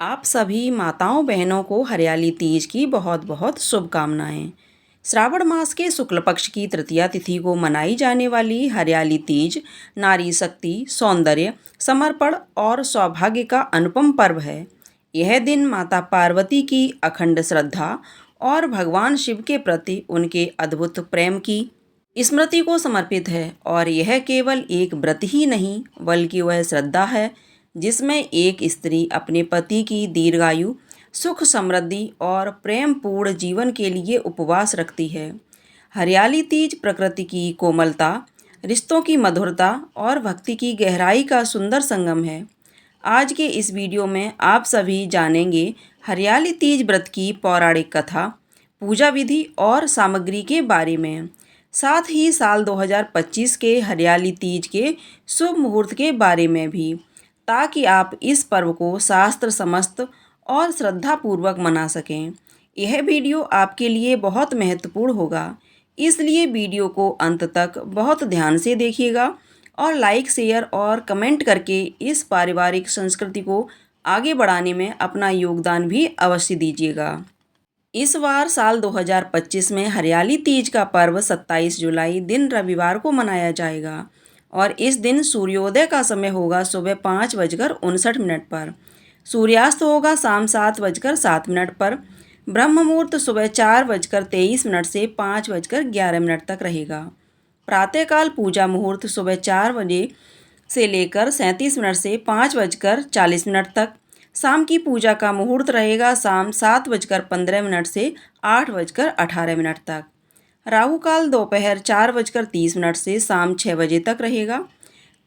आप सभी माताओं बहनों को हरियाली तीज की बहुत बहुत शुभकामनाएं। श्रावण मास के शुक्ल पक्ष की तृतीया तिथि को मनाई जाने वाली हरियाली तीज नारी शक्ति, सौंदर्य, समर्पण और सौभाग्य का अनुपम पर्व है। यह दिन माता पार्वती की अखंड श्रद्धा और भगवान शिव के प्रति उनके अद्भुत प्रेम की स्मृति को समर्पित है और यह केवल एक व्रत ही नहीं बल्कि वह श्रद्धा है जिसमें एक स्त्री अपने पति की दीर्घायु, सुख समृद्धि और प्रेम पूर्ण जीवन के लिए उपवास रखती है। हरियाली तीज प्रकृति की कोमलता, रिश्तों की मधुरता और भक्ति की गहराई का सुंदर संगम है। आज के इस वीडियो में आप सभी जानेंगे हरियाली तीज व्रत की पौराणिक कथा, पूजा विधि और सामग्री के बारे में। साथ ही साल 2025 के हरियाली तीज के शुभ मुहूर्त के बारे में भी, ताकि आप इस पर्व को शास्त्र समस्त और श्रद्धापूर्वक मना सकें। यह वीडियो आपके लिए बहुत महत्वपूर्ण होगा, इसलिए वीडियो को अंत तक बहुत ध्यान से देखिएगा और लाइक, शेयर और कमेंट करके इस पारिवारिक संस्कृति को आगे बढ़ाने में अपना योगदान भी अवश्य दीजिएगा। इस बार साल 2025 में हरियाली तीज का पर्व 27 जुलाई दिन रविवार को मनाया जाएगा और इस दिन सूर्योदय का समय होगा सुबह 5:59 पर। सूर्यास्त होगा शाम 7:07 पर। ब्रह्म मुहूर्त सुबह 4:23 से 5:11 तक रहेगा। प्रातःकाल पूजा मुहूर्त सुबह 4 बजे से लेकर 37 से 5:40 तक। शाम की पूजा का मुहूर्त रहेगा शाम 7:15 से 8:18 तक। राहु काल दोपहर 4:30 से शाम 6 बजे तक रहेगा।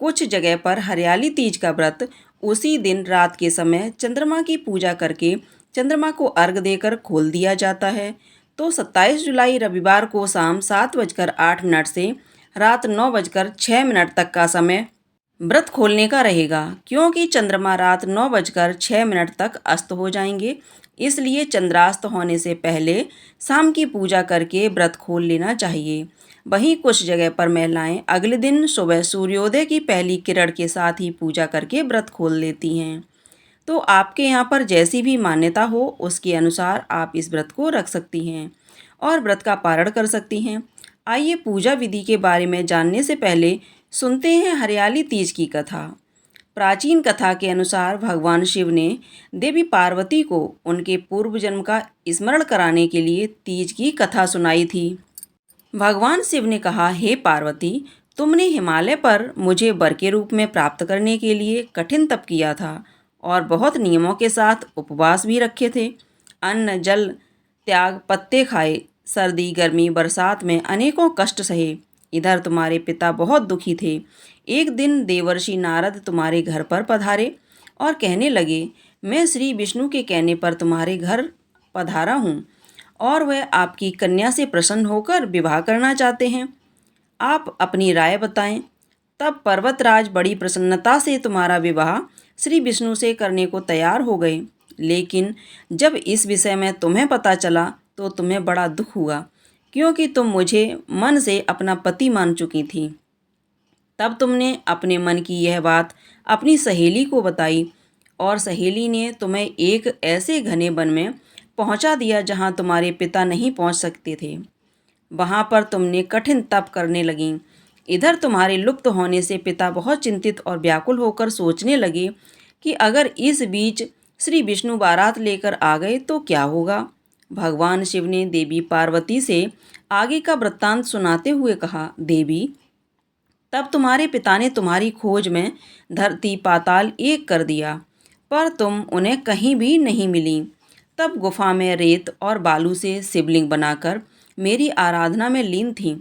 कुछ जगह पर हरियाली तीज का व्रत उसी दिन रात के समय चंद्रमा की पूजा करके चंद्रमा को अर्घ देकर खोल दिया जाता है। तो 27 जुलाई रविवार को शाम 7:08 से रात 9:06 तक का समय व्रत खोलने का रहेगा, क्योंकि चंद्रमा रात 9:06 तक अस्त हो जाएंगे। इसलिए चंद्रास्त होने से पहले शाम की पूजा करके व्रत खोल लेना चाहिए। वहीं कुछ जगह पर महिलाएं अगले दिन सुबह सूर्योदय की पहली किरण के साथ ही पूजा करके व्रत खोल लेती हैं। तो आपके यहाँ पर जैसी भी मान्यता हो उसके अनुसार आप इस व्रत को रख सकती हैं और व्रत का पारण कर सकती हैं। आइए पूजा विधि के बारे में जानने से पहले सुनते हैं हरियाली तीज की कथा। प्राचीन कथा के अनुसार भगवान शिव ने देवी पार्वती को उनके पूर्व जन्म का स्मरण कराने के लिए तीज की कथा सुनाई थी। भगवान शिव ने कहा, हे पार्वती, तुमने हिमालय पर मुझे वर के रूप में प्राप्त करने के लिए कठिन तप किया था और बहुत नियमों के साथ उपवास भी रखे थे। अन्न जल त्याग, पत्ते खाए, सर्दी गर्मी बरसात में अनेकों कष्ट सहे। इधर तुम्हारे पिता बहुत दुखी थे। एक दिन देवर्षि नारद तुम्हारे घर पर पधारे और कहने लगे, मैं श्री विष्णु के कहने पर तुम्हारे घर पधारा हूँ और वह आपकी कन्या से प्रसन्न होकर विवाह करना चाहते हैं। आप अपनी राय बताएं। तब पर्वतराज बड़ी प्रसन्नता से तुम्हारा विवाह श्री विष्णु से करने को तैयार हो गए। लेकिन जब इस विषय में तुम्हें पता चला तो तुम्हें बड़ा दुख हुआ, क्योंकि तुम मुझे मन से अपना पति मान चुकी थी। तब तुमने अपने मन की यह बात अपनी सहेली को बताई और सहेली ने तुम्हें एक ऐसे घने वन में पहुंचा दिया जहां तुम्हारे पिता नहीं पहुंच सकते थे। वहां पर तुमने कठिन तप करने लगीं। इधर तुम्हारे लुप्त होने से पिता बहुत चिंतित और व्याकुल होकर सोचने लगे कि अगर इस बीच श्री विष्णु बारात लेकर आ गए तो क्या होगा। भगवान शिव ने देवी पार्वती से आगे का वृत्तांत सुनाते हुए कहा, देवी, तब तुम्हारे पिता ने तुम्हारी खोज में धरती पाताल एक कर दिया, पर तुम उन्हें कहीं भी नहीं मिली। तब गुफा में रेत और बालू से शिवलिंग बनाकर मेरी आराधना में लीन थी।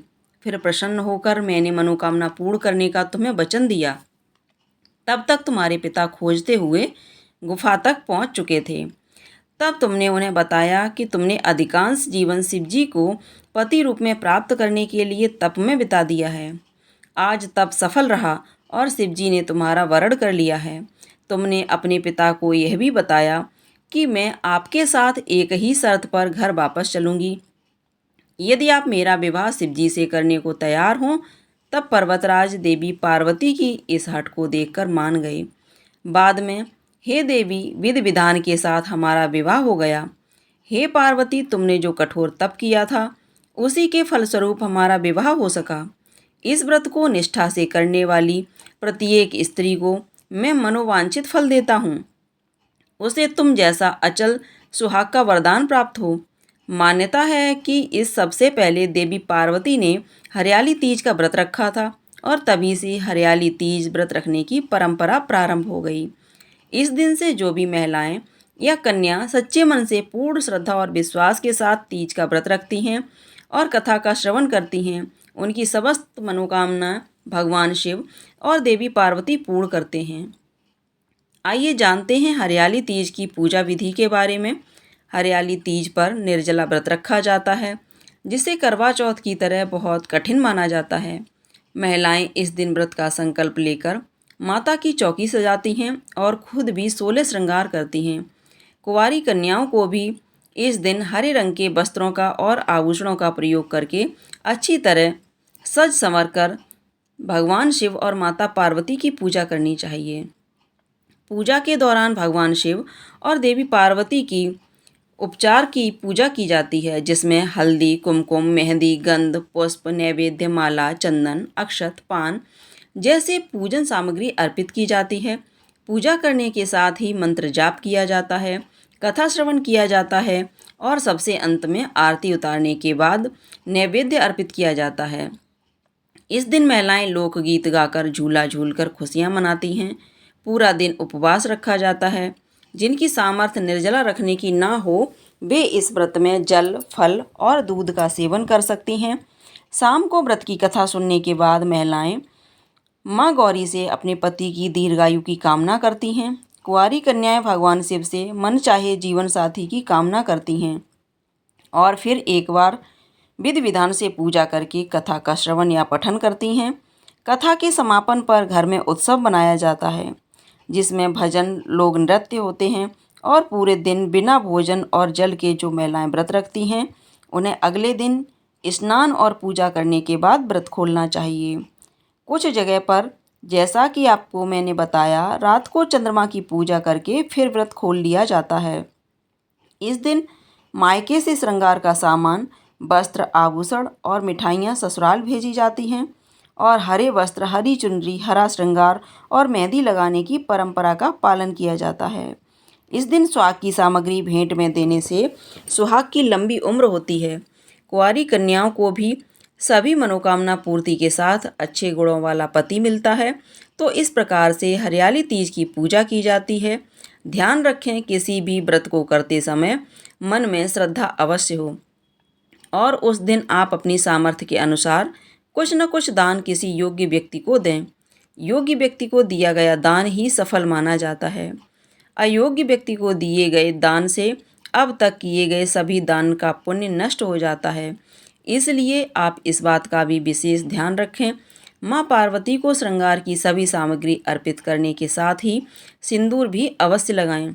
फिर प्रसन्न होकर मैंने मनोकामना पूर्ण करने का तुम्हें वचन दिया। तब तक तुम्हारे पिता खोजते हुए गुफा तक पहुंच चुके थे। तब तुमने उन्हें बताया कि तुमने अधिकांश जीवन शिवजी को पति रूप में प्राप्त करने के लिए तप में बिता दिया है। आज तप सफल रहा और शिवजी ने तुम्हारा वरण कर लिया है। तुमने अपने पिता को यह भी बताया कि मैं आपके साथ एक ही शर्त पर घर वापस चलूँगी। यदि आप मेरा विवाह शिवजी से करने को तैयार हों। तब पर्वतराज देवी पार्वती की इस हठ को देखकर मान गए। बाद में हे देवी, विधि विधान के साथ हमारा विवाह हो गया। हे पार्वती, तुमने जो कठोर तप किया था उसी के फलस्वरूप हमारा विवाह हो सका। इस व्रत को निष्ठा से करने वाली प्रत्येक स्त्री को मैं मनोवांछित फल देता हूँ। उसे तुम जैसा अचल सुहाग का वरदान प्राप्त हो। मान्यता है कि इस सबसे पहले देवी पार्वती ने हरियाली तीज का व्रत रखा था और तभी से हरियाली तीज व्रत रखने की परंपरा प्रारंभ हो गई। इस दिन से जो भी महिलाएं या कन्या सच्चे मन से पूर्ण श्रद्धा और विश्वास के साथ तीज का व्रत रखती हैं और कथा का श्रवण करती हैं, उनकी समस्त मनोकामना भगवान शिव और देवी पार्वती पूर्ण करते हैं। आइए जानते हैं हरियाली तीज की पूजा विधि के बारे में। हरियाली तीज पर निर्जला व्रत रखा जाता है, जिसे करवा चौथ की तरह बहुत कठिन माना जाता है। महिलाएं इस दिन व्रत का संकल्प लेकर माता की चौकी सजाती हैं और खुद भी 16 श्रृंगार करती हैं। कुंवारी कन्याओं को भी इस दिन हरे रंग के वस्त्रों का और आभूषणों का प्रयोग करके अच्छी तरह सज संवर कर भगवान शिव और माता पार्वती की पूजा करनी चाहिए। पूजा के दौरान भगवान शिव और देवी पार्वती की उपचार की पूजा की जाती है, जिसमें हल्दी, कुमकुम, मेहंदी, गंध, पुष्प, नैवेद्य, माला, चंदन, अक्षत, पान जैसे पूजन सामग्री अर्पित की जाती है। पूजा करने के साथ ही मंत्र जाप किया जाता है, कथा श्रवण किया जाता है और सबसे अंत में आरती उतारने के बाद नैवेद्य अर्पित किया जाता है। इस दिन महिलाएं लोकगीत गाकर झूला झूलकर खुशियां मनाती हैं। पूरा दिन उपवास रखा जाता है। जिनकी सामर्थ्य निर्जला रखने की ना हो, वे इस व्रत में जल, फल और दूध का सेवन कर सकती हैं। शाम को व्रत की कथा सुनने के बाद महिलाएं माँ गौरी से अपने पति की दीर्घायु की कामना करती हैं। कुंवारी कन्याएं भगवान शिव से मन चाहे जीवन साथी की कामना करती हैं और फिर एक बार विधि विधान से पूजा करके कथा का श्रवण या पठन करती हैं। कथा के समापन पर घर में उत्सव मनाया जाता है, जिसमें भजन, लोक नृत्य होते हैं और पूरे दिन बिना भोजन और जल के जो महिलाएं व्रत रखती हैं, उन्हें अगले दिन स्नान और पूजा करने के बाद व्रत खोलना चाहिए। कुछ जगह पर, जैसा कि आपको मैंने बताया, रात को चंद्रमा की पूजा करके फिर व्रत खोल लिया जाता है। इस दिन मायके से श्रृंगार का सामान, वस्त्र, आभूषण और मिठाइयाँ ससुराल भेजी जाती हैं और हरे वस्त्र, हरी चुनरी, हरा श्रृंगार और मेहंदी लगाने की परंपरा का पालन किया जाता है। इस दिन सुहाग की सामग्री भेंट में देने से सुहाग की लंबी उम्र होती है। कुंवारी कन्याओं को भी सभी मनोकामना पूर्ति के साथ अच्छे गुणों वाला पति मिलता है। तो इस प्रकार से हरियाली तीज की पूजा की जाती है। ध्यान रखें, किसी भी व्रत को करते समय मन में श्रद्धा अवश्य हो और उस दिन आप अपनी सामर्थ्य के अनुसार कुछ न कुछ दान किसी योग्य व्यक्ति को दें। योग्य व्यक्ति को दिया गया दान ही सफल माना जाता है। अयोग्य व्यक्ति को दिए गए दान से अब तक किए गए सभी दान का पुण्य नष्ट हो जाता है। इसलिए आप इस बात का भी विशेष ध्यान रखें। माँ पार्वती को श्रृंगार की सभी सामग्री अर्पित करने के साथ ही सिंदूर भी अवश्य लगाएं।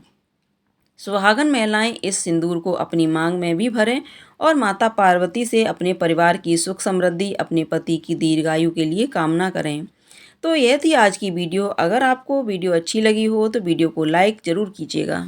सुहागन महिलाएं इस सिंदूर को अपनी मांग में भी भरें और माता पार्वती से अपने परिवार की सुख समृद्धि, अपने पति की दीर्घायु के लिए कामना करें। तो यह थी आज की वीडियो। अगर आपको वीडियो अच्छी लगी हो तो वीडियो को लाइक ज़रूर कीजिएगा।